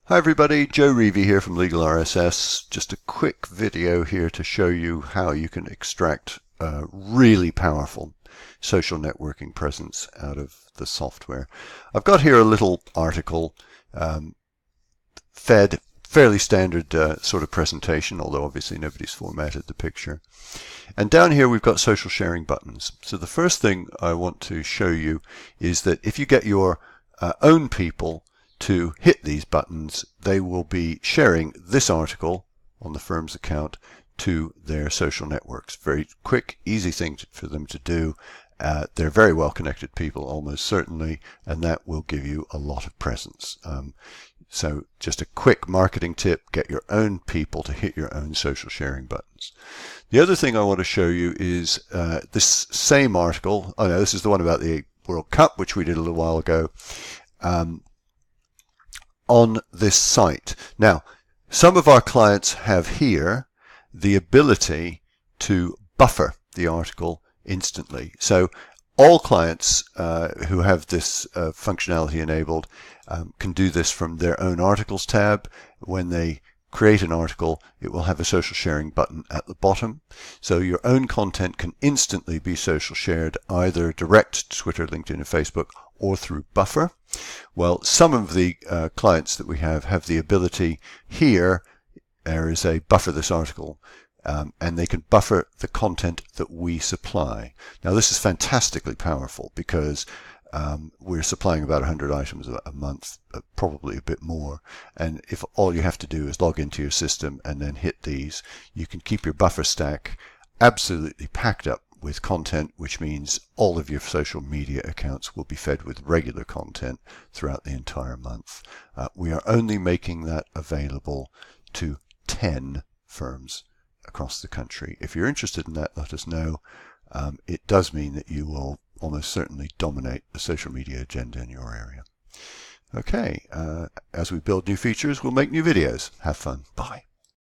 Hi everybody, Joe Reevy here from LegalRSS. Just a quick video here to show you how you can extract a really powerful social networking presence out of the software. I've got here a little article, fairly standard sort of presentation, although obviously nobody's formatted the picture. And down here we've got social sharing buttons. So the first thing I want to show you is that if you get your own people to hit these buttons, they will be sharing this article on the firm's account to their social networks. Very quick, easy thing for them to do. They're very well connected people, almost certainly, and that will give you a lot of presence. So just a quick marketing tip, get your own people to hit your own social sharing buttons. The other thing I want to show you is this same article. Oh no, this is the one about the World Cup, which we did a little while ago. On this site. Now, some of our clients have here the ability to buffer the article instantly. So all clients who have this functionality enabled can do this from their own articles tab. When they create an article, it will have a social sharing button at the bottom. So your own content can instantly be social shared either direct to Twitter, LinkedIn, and Facebook, or through Buffer. Well, some of the clients that we have the ability here. There is a buffer this article, and they can buffer the content that we supply. Now, this is fantastically powerful because we're supplying about 100 items a month, probably a bit more. And if all you have to do is log into your system and then hit these, you can keep your buffer stack absolutely packed up with content, which means all of your social media accounts will be fed with regular content throughout the entire month. We are only making that available to 10 firms across the country. If you're interested in that, let us know. It does mean that you will almost certainly dominate the social media agenda in your area. Okay, as we build new features, we'll make new videos. Have fun. Bye.